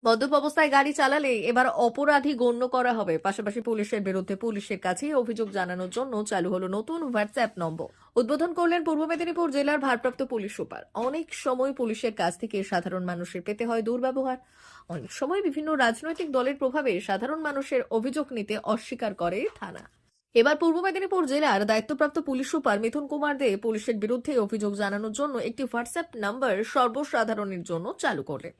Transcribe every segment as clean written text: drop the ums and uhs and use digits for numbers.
মদ্যপ অবস্থায় গাড়ি চালালে এবার অপরাধী গণ্য করা হবে। পাশাপাশি পুলিশের বিরুদ্ধে পুলিশের কাছেই অভিযোগ জানানোর জন্য চালু হলো নতুন হোয়াটসঅ্যাপ নম্বর। উদ্বোধন করলেন পূর্ব মেদিনীপুর জেলার ভারপ্রাপ্ত পুলিশ সুপার। অনেক সময় পুলিশের কাছ থেকে সাধারণ মানুষের পেতে হয় দুর্ব্যবহার। অনেক সময় বিভিন্ন রাজনৈতিক দলের প্রভাবে সাধারণ মানুষের অভিযোগ নিতে অস্বীকার করে থানা। এবার পূর্ব মেদিনীপুর জেলার দায়িত্বপ্রাপ্ত পুলিশ সুপার মিথুন কুমার দে পুলিশের বিরুদ্ধে অভিযোগ জানানোর জন্য একটি হোয়াটসঅ্যাপ নাম্বার সর্বসাধারণের জন্য চালু করলেন।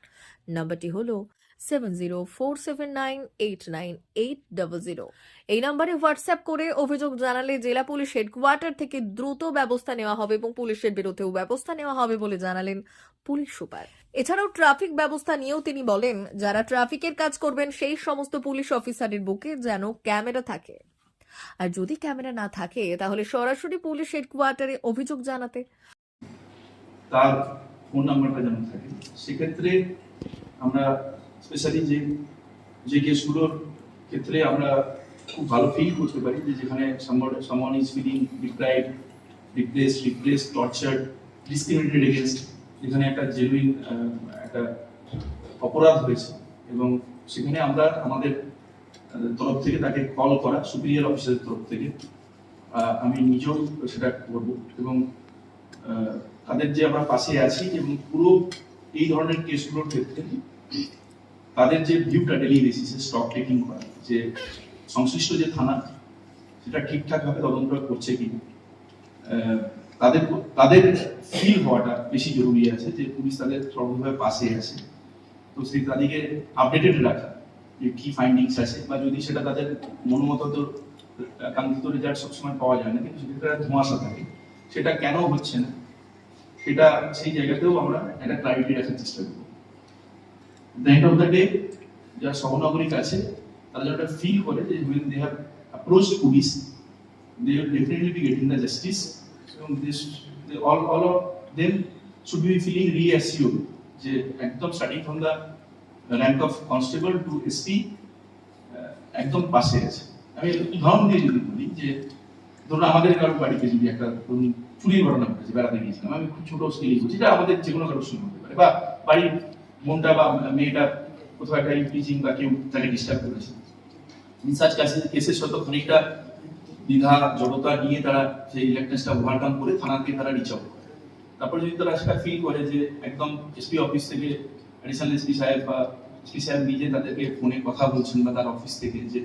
নাম্বারটি হলো 7047989800। এই নম্বরে হোয়াটসঅ্যাপ করে অভিযোগ জানালে জেলা পুলিশ হেডকোয়ার্টার থেকে দ্রুত ব্যবস্থা নেওয়া হবে এবং পুলিশের বিরুদ্ধেও ব্যবস্থা নেওয়া হবে বলে জানালেন পুলিশ সুপার। এছাড়াও ট্রাফিক ব্যবস্থা নিয়েও তিনি বলেন, যারা ট্রাফিকের কাজ করবেন সেই সমস্ত পুলিশ অফিসারের বুকে যেন ক্যামেরা থাকে, আর যদি ক্যামেরা না থাকে তাহলে সরাসরি পুলিশ হেডকোয়ার্টারে অভিযোগ জানাতে। তার ফোন নাম্বারটা যেন থাকে। সেক্ষেত্রে আমরা স্পেশালি যে কেসগুলোর ক্ষেত্রে আমরা খুব ভালো ফিল করতে পারি যে যেখানে someone is feeling deprived, repressed, tortured, discriminated against, যেখানে একটা জেনুইন একটা অপরাধ হয়েছে এবং সেখানে আমরা আমাদের তরফ থেকে তাকে কল করা সুপিরিয়র অফিসারের তরফ থেকে আমি নিজেও সেটা করব এবং তাদের যে আমরা পাশে আছি এবং পুরো এই ধরনের কেসগুলোর ক্ষেত্রে তাদের যে ভিউটা ডেলি বেসিসে স্টক টেকিং করা, যে সংশ্লিষ্ট যে থানা সেটা ঠিকঠাকভাবে তদন্ত করছে কিনা, তাদের ফিল হওয়াটা বেশি জরুরি আছে যে পুলিশ তাদের সর্বভাবে পাশে আছে। তো সেই তাদেরকে আপডেটেড রাখা যে কি ফাইন্ডিংস আছে, বা যদি সেটা তাদের মনোমত কাঙ্ক্ষিত রেজাল্ট সবসময় পাওয়া যায় না, কিন্তু সেটা ধোঁয়াশা থাকে, সেটা কেন হচ্ছে না সেটা সেই জায়গাতেও আমরা একটা ক্লারিটি রাখার চেষ্টা করব। The end of the day যারা সহনাগরিক আছে তারা যেন ফিল করে যে when they have approached police they will definitely be getting the justice, এবং all of them should be feeling reassured যে একদম starting from the rank of constable to SP একদম পাশে আছে। আমি উদাহরণ দিয়ে যদি বলি যে ধরুন আমাদের কারো বাড়িতে যদি একটা চুরির ঘটনা ঘটেছে, বেড়াতে গিয়েছিলাম, আমি খুব ছোট স্কেলে বলছি, এটা আমাদের যে কোনো কারোর সঙ্গে হতে পারে, বা বাড়ির বোনটা বা মেয়েটা কোথাও একটা ইমপ্রিজিং বা কেউ তাকে ডিস্টার্ব করেছে, রিসার্চ কেসের সাথে খানিকটা দ্বিধা জড়তা নিয়ে তারা সেই ইলেকট্রেসটা ওভারকাম করে থানাকে তারা রিচ আউট করে। তারপর যদি তারা সেটা ফিল করে যে একদম এসপি অফিস থেকে অ্যাডিশনাল এসপি সাহেব বা এসপি সাহেব নিজে তাদেরকে ফোনে কথা বলছেন বা তার অফিস থেকে যে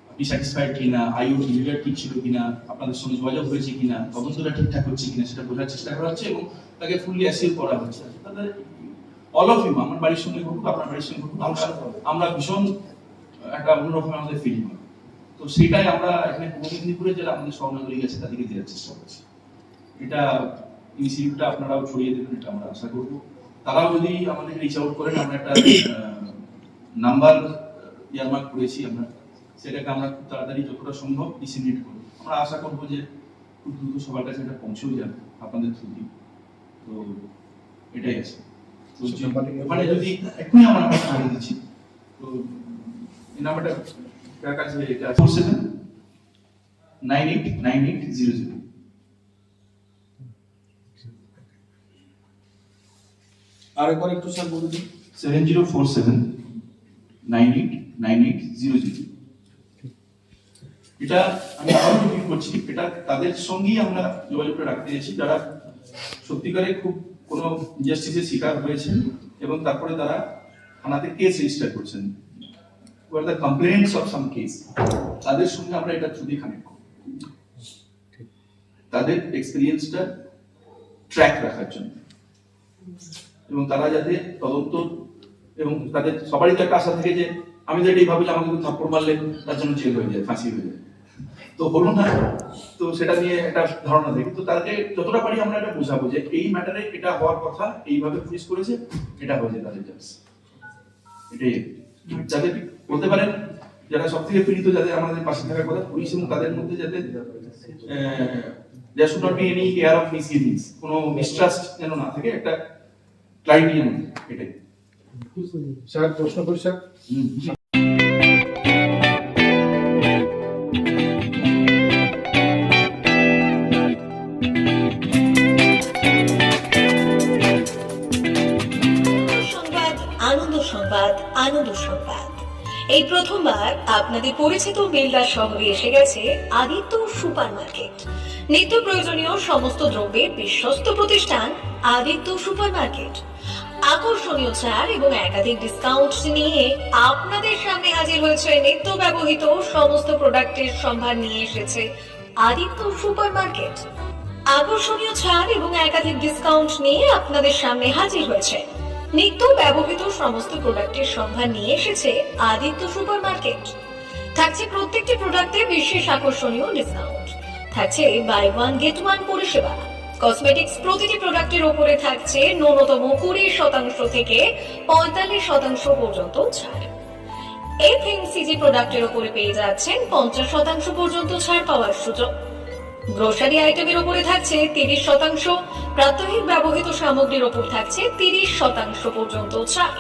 আপনি স্যাটিসফাইড কিনা, আইও বিহেভিয়ার ঠিক ছিল কিনা, আপনাদের সঙ্গে যোগাযোগ হয়েছে কিনা, তদন্তটা ঠিকঠাক হচ্ছে কিনা সেটা বোঝার চেষ্টা করা হচ্ছে এবং তাকে ফুললি অ্যাসিওর করা হচ্ছে। তাদের অল অফ ইউ, আমার বাড়ির সঙ্গে ঘটুক, আপনার বাড়ির সঙ্গে ঘটুক, আমরা ভীষণ একটা অন্যরকম আমাদের ফিলিং হয়। তো সেটাই আমরা এখানে পূর্ব মেদিনীপুরে যারা আমাদের সহনাগরিক আছে তাদেরকে দেওয়ার চেষ্টা করছি। এটা ইনিশিয়েটিভটা আপনারাও ছড়িয়ে দেবেন, এটা আমরা আশা করব। তারাও যদি আমাদের রিচ আউট করেন, আমরা একটা নাম্বার ইয়ারমার্ক করেছি, আমরা সেটাকে আমরা খুব তাড়াতাড়ি যতটা সম্ভব ডিসিমিনেট করব। আমরা আশা করবো যে খুব দ্রুত সবার কাছে এটা পৌঁছেও যাবে আপনাদের থ্রু দিয়ে। তো এটাই আছে। তো মানে যদি এখনই আমরা নাম্বার দিচ্ছি, তো এই নাম্বারটা কার কাছে, এটা 47989800। আরেকবার একটু স্যার বলে দিন। 7047989800। এটা আমি আবার রিপিট করছি, এটা তাদের সঙ্গেই আমরা যোগাযোগটা রাখতে এসেছি যারা সত্যিকারে খুব কোনো ইনজাস্টিসের শিকার হয়েছেন এবং তারপরে তারা থানাতে কেস রেজিস্টার করছেন, were the complaints of some case, তাদের সঙ্গে আমরা এটা থ্রুদি কানেক্ট করব, তাদের এক্সপেরিয়েন্সটা ট্র্যাক রাখার জন্য, এবং তারা যাতে তদন্ত, এবং তাদের সবারই তো একটা আশা থাকে যে আমি যদি এইভাবে যে আমাকে থাপ্পড় মারলে তার জন্য জেল হয়ে যায়, ফাঁসি হয়ে যায়, তো হলো না, তো সেটা নিয়ে একটা ধারণা থাকে। তো তাদেরকে যতটা পারি আমরা এটা বোঝাবো যে এই ম্যাটারে এটা হওয়ার কথা, এইভাবে পুলিশ করেছে, এটা হয়েছে তাদের জাজ, এটাই যাতে বলতে পারেন যারা সব থেকে পীড়িত, যাদের আমাদের পাশে থাকার কথা পুলিশ, এবং তাদের মধ্যে যাতে there should not be any air of misgivings, কোনো মিসট্রাস্ট যেন না থাকে, একটা ক্লারিটি যেন, এটাই। স্যার প্রশ্ন করি স্যার। সংবাদ, আনন্দ সংবাদ, আনন্দ সংবাদ। এই প্রথমবার আপনাদের পরিচিত বেলদা শহরে এসে গেছে আদিত্য সুপার মার্কেট। নিত্য প্রয়োজনীয় সমস্ত দ্রব্যের বিশ্বস্ত প্রতিষ্ঠান আদিত্য সুপার মার্কেট। আকর্ষণীয় ছাড় এবং একাধিক ডিসকাউন্ট নিয়ে আপনাদের সামনে হাজির হয়েছে। নিত্য ব্যবহৃত সমস্ত প্রোডাক্টের সম্ভার নিয়ে এসেছে আদিত্য সুপার মার্কেট। আকর্ষণীয় ছাড় এবং একাধিক ডিসকাউন্ট নিয়ে আপনাদের সামনে হাজির হয়েছে। নিত্য ব্যবহৃত সমস্ত প্রোডাক্টের সম্ভার নিয়ে এসেছে আদিত্য সুপার মার্কেট। থাকছে প্রত্যেকটি প্রোডাক্টে বিশেষ আকর্ষণীয় ডিসকাউন্ট। থাকছে বাই ওয়ান গেট ওয়ান পরিষেবা। কসমেটিক্স প্রতিটি প্রোডাক্টের উপরে থাকছে ন্যূনতম 20% থেকে 45% পর্যন্ত ছাড়। এফএমসিজি প্রোডাক্টের উপরে পেয়ে যাচ্ছেন 50% পর্যন্ত ছাড় পাওয়ার সুযোগ। গ্রোসারি আইটেমের উপরে থাকছে 30%, প্রাত্যহিক ব্যবহৃত সামগ্রীর উপর থাকছে 30% পর্যন্ত ছাড়।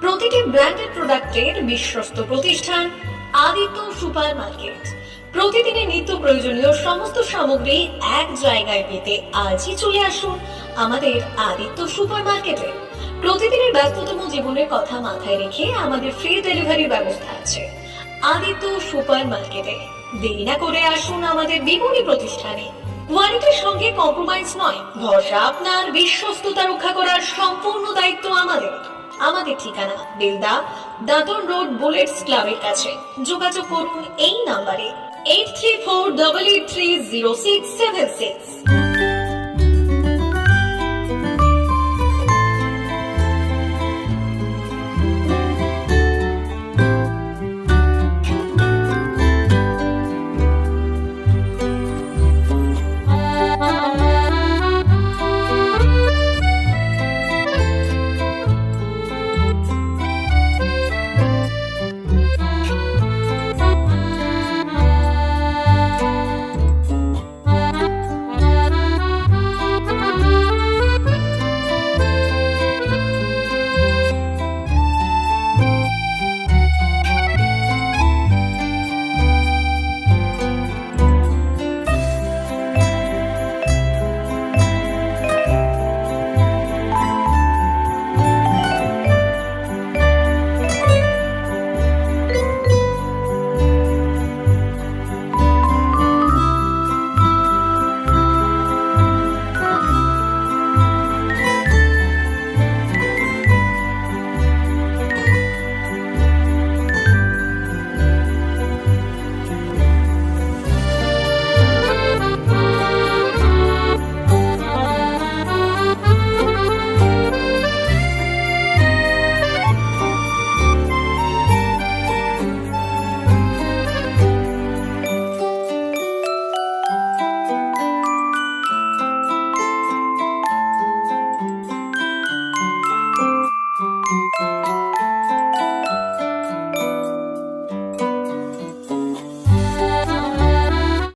প্রতিটি ব্র্যান্ডেড প্রোডাক্টের বিশ্বস্ত প্রতিষ্ঠান আদিত্য সুপার মার্কেট। প্রতিদিনের নিত্য প্রয়োজনীয় সমস্ত সামগ্রী এক জায়গায় পেতে আজই চলে আসুন আমাদের আদিত্য সুপার মার্কেটে। প্রতিদিনের ব্যস্ততম জীবনের কথা মাথায় রেখে আমাদের ফ্রি ডেলিভারির ব্যবস্থা আছে আদিত্য সুপার মার্কেটে। দেরি না করে আসুন আমাদের বিপণী প্রতিষ্ঠানে। কোয়ালিটির সঙ্গে কম্প্রোমাইজ নয়, ভরসা আপনার, বিশ্বস্ততা রক্ষা করার সম্পূর্ণ দায়িত্ব আমাদের। আমাদের ঠিকানা বেলদা, দাদন রোড, বুলেটস ক্লাবের কাছে। যোগাযোগ করুন এই নাম্বারে 8348830676।